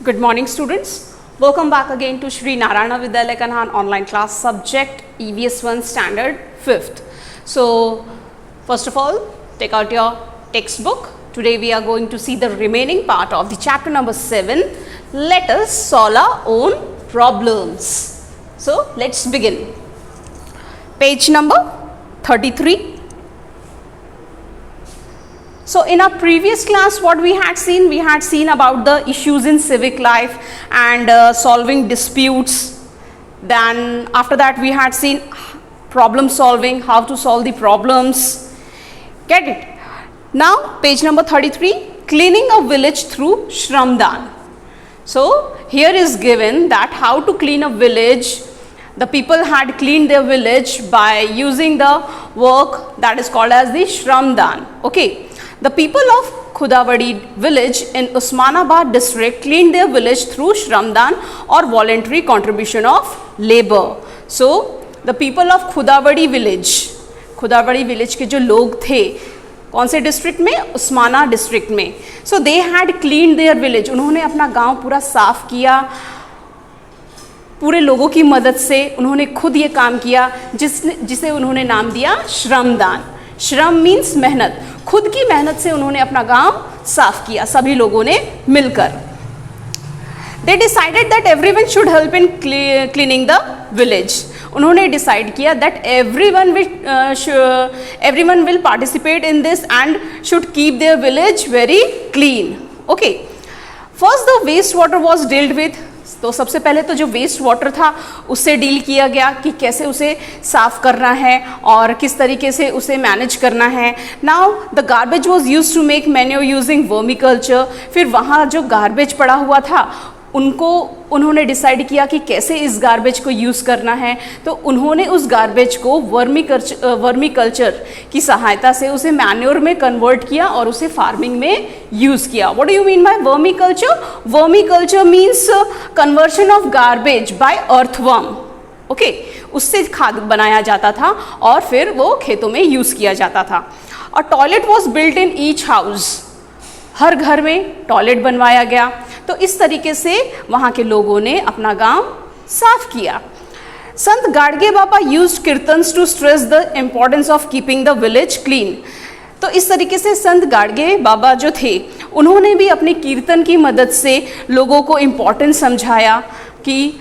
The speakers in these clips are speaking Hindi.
Good morning, students. Welcome back again to Shri Narayana Vidyalaya Kanhan online class subject EVS 1 standard 5th. So, first of all, take out your textbook. Today we are going to see the remaining part of the chapter number 7. Let us solve our own problems. So, let's begin. Page number 33. So in our previous class what we had seen about the issues in civic life and solving disputes. Then after that we had seen problem solving, how to solve the problems. Get it? Now page number 33, cleaning a village through Shramdan. So here is given that how to clean a village. The people had cleaned their village by using the work that is called as the Shramdan. Okay. The people of Khudawadi village in Osmanabad district cleaned their village through Shramdan or voluntary contribution of labor. So, the people of Khudawadi village के जो लोग थे कौन से डिस्ट्रिक्ट में? उस्माना डिस्ट्रिक्ट में. So, they had cleaned their village. उन्होंने अपना गांव पूरा साफ किया. पूरे लोगों की मदद से उन्होंने खुद ये काम किया जिसे उन्होंने नाम दिया श्रमदान. श्रम मीन्स मेहनत. खुद की मेहनत से उन्होंने अपना गांव साफ किया सभी लोगों ने मिलकर. They decided that everyone should help in cleaning the village. उन्होंने डिसाइड किया that everyone will participate in this and should keep their village very clean. Okay. First the waste water was dealt with. तो सबसे पहले तो जो वेस्ट वाटर था उससे डील किया गया कि कैसे उसे साफ़ करना है और किस तरीके से उसे मैनेज करना है. Now the garbage was used to make manure using vermi culture. फिर वहाँ जो गार्बेज पड़ा हुआ था उन्होंने डिसाइड किया कि कैसे इस गार्बेज को यूज़ करना है. तो उन्होंने उस गार्बेज को वर्मी कल्चर की सहायता से उसे मैन्योर में कन्वर्ट किया और उसे फार्मिंग में यूज़ किया. What do you mean by vermi culture? Vermi culture means conversion of garbage by earthworm. Okay, उससे खाद बनाया जाता था और फिर वो खेतों में यूज़ किया जाता था. और toilet was built in each house. हर घर में टॉयलेट बनवाया गया. तो इस तरीके से वहाँ के लोगों ने अपना गांव साफ किया. Sant Gadge Baba used kirtans to stress the importance of keeping the village clean. तो इस तरीके से संत गाडगे बाबा जो थे उन्होंने भी अपने कीर्तन की मदद से लोगों को इम्पोर्टेंस समझाया कि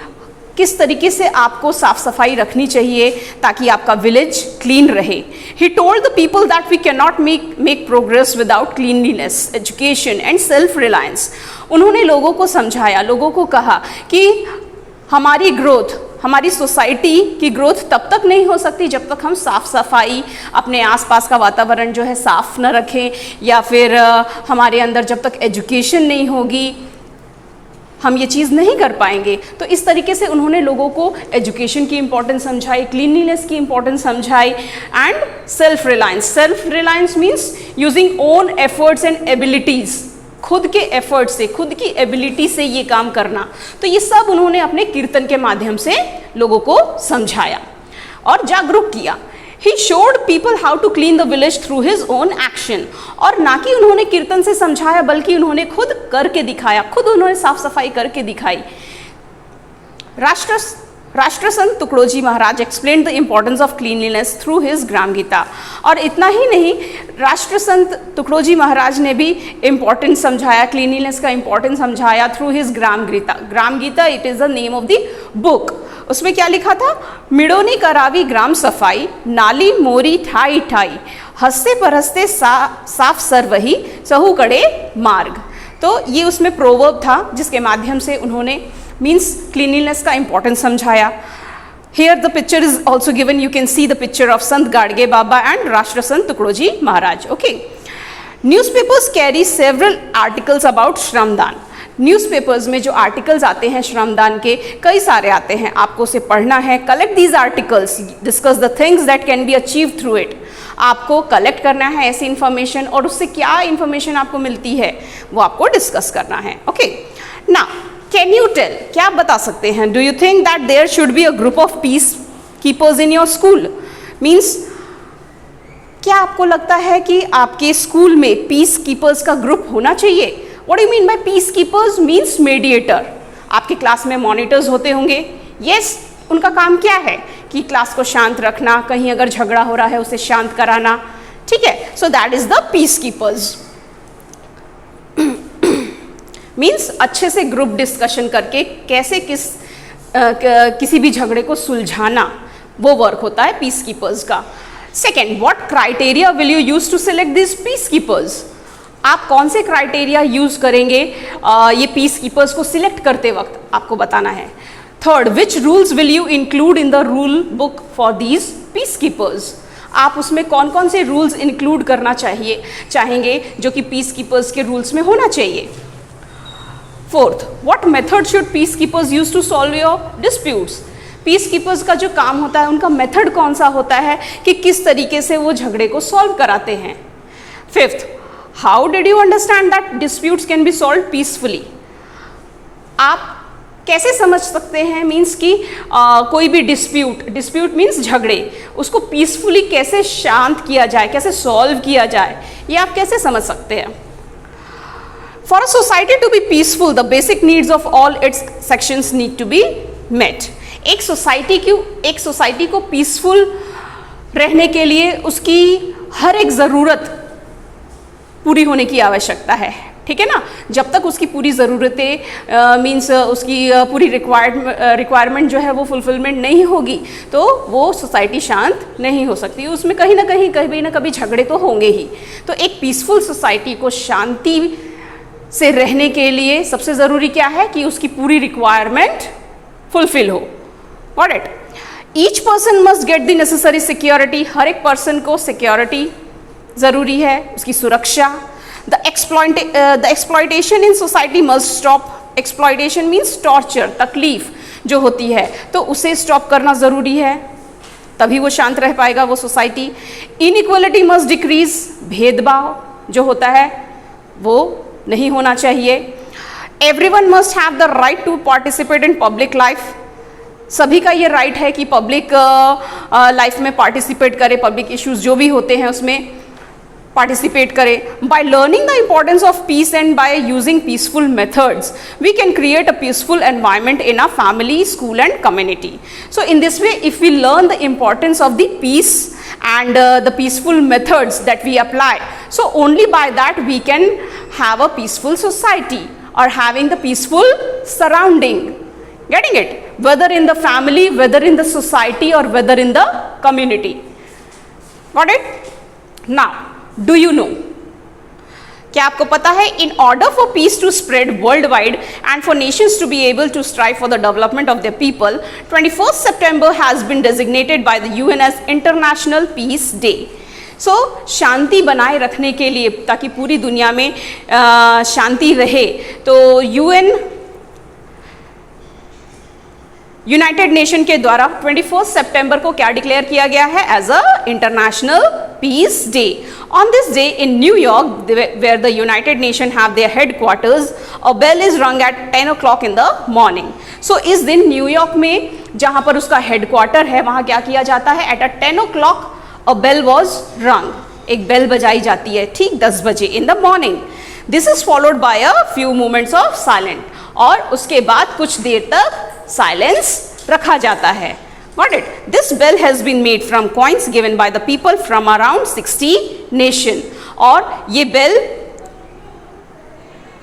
किस तरीके से आपको साफ सफाई रखनी चाहिए ताकि आपका विलेज क्लीन रहे. He told the people that we cannot make progress without cleanliness, education and self-reliance. उन्होंने लोगों को समझाया, लोगों को कहा कि हमारी ग्रोथ, हमारी सोसाइटी की ग्रोथ तब तक नहीं हो सकती जब तक हम साफ़ सफाई, अपने आसपास का वातावरण जो है साफ़ न रखें, या फिर हमारे अंदर जब तक एजुकेशन नहीं होगी हम ये चीज़ नहीं कर पाएंगे. तो इस तरीके से उन्होंने लोगों को एजुकेशन की इम्पोर्टेंस समझाई, क्लीनलीनेस की इम्पोर्टेंस समझाई and self reliance. Self reliance means using own efforts and abilities. खुद के एफर्ट से, खुद की एबिलिटी से ये काम करना. तो ये सब उन्होंने अपने कीर्तन के माध्यम से लोगों को समझाया और जागरूक किया. He showed people how to clean the village through his own action. और ना कि उन्होंने कीर्तन से समझाया बल्कि उन्होंने खुद करके दिखाया, खुद उन्होंने साफ सफाई करके दिखाई. राष्ट्रसंत Tukdoji Maharaj explained the importance of cleanliness through his ग्राम गीता. और इतना ही नहीं, राष्ट्रसंत तुकडोजी महाराज ने भी इम्पोर्टेंस समझाया, क्लीनलीनेस का इम्पोर्टेंस समझाया through his Gram Geeta. Gram Geeta it is the name of the book. उसमें क्या लिखा था? मिडोनी करावी ग्राम सफाई, नाली मोरी ठाई ठाई, हंसते परहस्ते साफ सर वही, सहू कड़े मार्ग. तो ये उसमें प्रोवर्ब था जिसके माध्यम से उन्होंने मीन्स क्लीनलीनेस का इम्पोर्टेंस समझाया. Here the picture is also given. You can see the picture of Sant Gadge Baba and Rashtrasant Tukdoji Maharaj. Okay. Newspapers carry several articles about Shramdan. Newspapers में जो आर्टिकल्स आते हैं श्रमदान के कई सारे आते हैं, आपको उसे पढ़ना है. Collect these articles, discuss the things that can be achieve through it. आपको कलेक्ट करना है ऐसी इन्फॉर्मेशन और उससे क्या इन्फॉर्मेशन आपको मिलती है वो आपको डिस्कस करना है. Okay. Now can you tell, क्या आप बता सकते हैं, do you think that there should be a group of peace keepers in your school? Means क्या आपको लगता है कि आपके स्कूल में पीस कीपर्स का ग्रुप होना चाहिए? What you mean bye peace keepers? Means mediator. आपके क्लास में मॉनिटर्स होते होंगे, यस उनका काम क्या है कि क्लास को शांत रखना, कहीं अगर झगड़ा हो रहा है उसे शांत कराना, ठीक है। So that is the peace keepers. Means अच्छे से ग्रुप डिस्कशन करके कैसे किसी भी झगड़े को सुलझाना, वो वर्क होता है पीस कीपर्स का। Second, what criteria will you use to select this peace keepers? आप कौन से क्राइटेरिया यूज करेंगे ये पीस कीपर्स को सिलेक्ट करते वक्त, आपको बताना है। Third, which rules will you include in the rule book for these piece keepers? आप उसमें कौन कौन से रूल्स इंक्लूड करना चाहेंगे जो कि पीस कीपर्स के रूल्स में होना चाहिए। Fourth, what method should peace keepers use to solve your disputes? Peace keepers का जो काम होता है उनका मेथड कौन सा होता है कि किस तरीके से वो झगड़े को सॉल्व कराते हैं। Fifth, how did you understand that disputes can be solve peacefully? आप कैसे समझ सकते हैं मीन्स कि कोई भी डिस्प्यूट मीन्स झगड़े, उसको पीसफुली कैसे शांत किया जाए, कैसे सॉल्व किया जाए, ये आप कैसे समझ सकते हैं। For a society to be peaceful the basic needs of all its sections need to be met. एक सोसाइटी को पीसफुल रहने के लिए उसकी हर एक ज़रूरत पूरी होने की आवश्यकता है, ठीक है ना। जब तक उसकी पूरी ज़रूरतें मीन्स उसकी पूरी रिक्वायरमेंट जो है वो फुलफिलमेंट नहीं होगी तो वो सोसाइटी शांत नहीं हो सकती, उसमें कहीं ना कभी झगड़े तो होंगे ही। तो एक पीसफुल सोसाइटी को शांति से रहने के लिए सबसे ज़रूरी क्या है कि उसकी पूरी रिक्वायरमेंट फुलफिल हो। Got it? Each person must get the necessary security. हर एक पर्सन को सिक्योरिटी ज़रूरी है, उसकी सुरक्षा। The exploitation in society must stop. Exploitation means torture, तकलीफ जो होती है तो उसे स्टॉप करना ज़रूरी है, तभी वो शांत रह पाएगा वो सोसाइटी। Inequality must decrease. भेदभाव जो होता है वो नहीं होना चाहिए। Everyone must have the right to participate in public life. सभी का ये राइट है कि पब्लिक लाइफ में पार्टिसिपेट करे, पब्लिक इश्यूज जो भी होते हैं उसमें पार्टिसिपेट करें। By learning the importance of peace and by using peaceful methods we can create a peaceful environment in a family, school and community. So in this way if we learn the importance of the peace and the peaceful methods that we apply, so only by that we can have a peaceful society or having the peaceful surrounding. Getting it? Whether in the family, whether in the society or whether in the community. Got it? Now do you know, क्या आपको पता है in order for peace to spread worldwide and for nations to be able to strive for the development of their people, 21st September has been designated by the UN as International Peace Day. So शांति बनाए रखने के लिए, ताकि पूरी दुनिया में शांति रहे, तो UN यूनाइटेड नेशन के द्वारा 21 सितंबर को क्या डिक्लेयर किया गया है as a international peace day. On this day in New York where the United Nation have their headquarters, a bell is rung at 10 o'clock in the morning. So इस दिन न्यूयॉर्क में जहां पर उसका हेडक्वार्टर है वहां क्या किया जाता है, eight 10 o'clock a bell was रंग, एक बेल बजाई जाती है ठीक 10 बजे इन the morning. This is followed by a few moments of silent, और उसके बाद कुछ देर तक साइलेंस रखा जाता है। Got it? This bell has been made from coins given by the people from around 60 nation. और ये बेल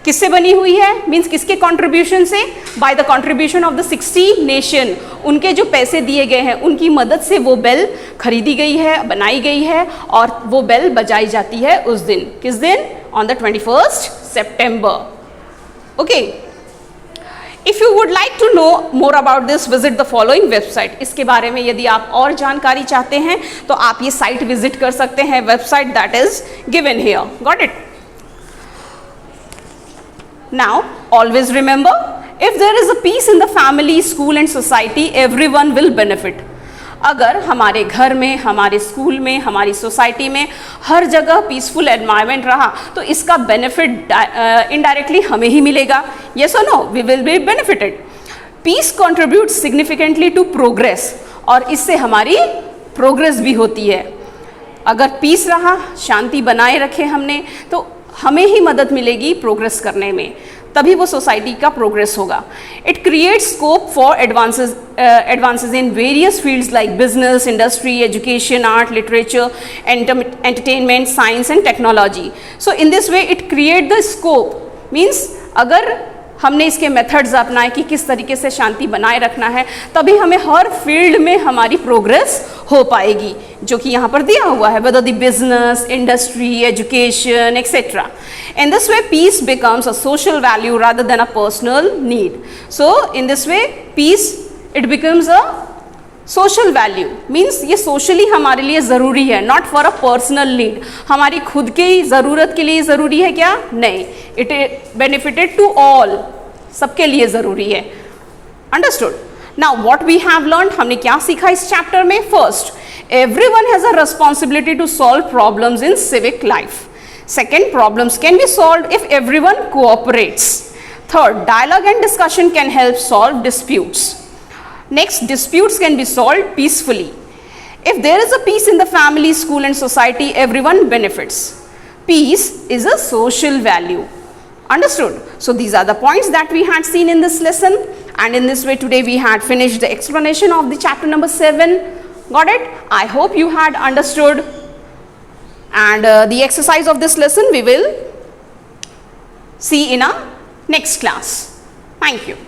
किससे बनी हुई है, मीन्स किसके कंट्रीब्यूशन से, by the contribution of the 60 nation. उनके जो पैसे दिए गए हैं उनकी मदद से वो बेल खरीदी गई है, बनाई गई है, और वो बेल बजाई जाती है उस दिन। किस दिन? On the 21st September। Okay, if you would like to know more about this visit the following website. इसके बारे में यदि आप और जानकारी चाहते हैं तो आप ये साइट विजिट कर सकते हैं, website that is given here. Got it? Now, always remember, if there is a peace in the family, school and society, everyone will benefit. अगर हमारे घर में, हमारे स्कूल में, हमारी सोसाइटी में हर जगह पीसफुल एनवायरनमेंट रहा तो इसका बेनिफिट इनडायरेक्टली हमें ही मिलेगा। Yes or no? We will be benefited. Peace contributes significantly to progress, और इससे हमारी प्रोग्रेस भी होती है। अगर पीस रहा, शांति बनाए रखे हमने, तो हमें ही मदद मिलेगी प्रोग्रेस करने में, तभी वो सोसाइटी का प्रोग्रेस होगा. It creates scope for advances in various fields like business, industry, education, art, literature, entertainment, science and technology. So in this way it create the scope, means अगर हमने इसके मेथड्स अपनाए कि किस तरीके से शांति बनाए रखना है, तभी हमें हर फील्ड में हमारी प्रोग्रेस हो पाएगी, जो कि यहाँ पर दिया हुआ है, whether the business, industry, education, etc. In this way, peace becomes a social value rather than a personal need. So, in this way, peace, it becomes a social value, means ये सोशली हमारे लिए ज़रूरी है, not for a personal need. हमारी खुद की ज़रूरत के लिए ज़रूरी है क्या? नहीं, इट बेनिफिटेड टू ऑल, सबके लिए ज़रूरी है. Understood. Now what we have learn, हमने क्या सीखा इस चैप्टर में? First, everyone has a responsibility to solve problems in civic life. Second, problems can be solved if everyone cooperates. Third, dialogue and discussion can help solve disputes. Next, disputes can be solved peacefully. If there is a peace in the family, school and society, everyone benefits. Peace is a social value. Understood? So these are the points that we had seen in this lesson, and in this way today we had finished the explanation of the chapter number 7. Got it? I hope you had understood, and the exercise of this lesson we will see in our next class. Thank you.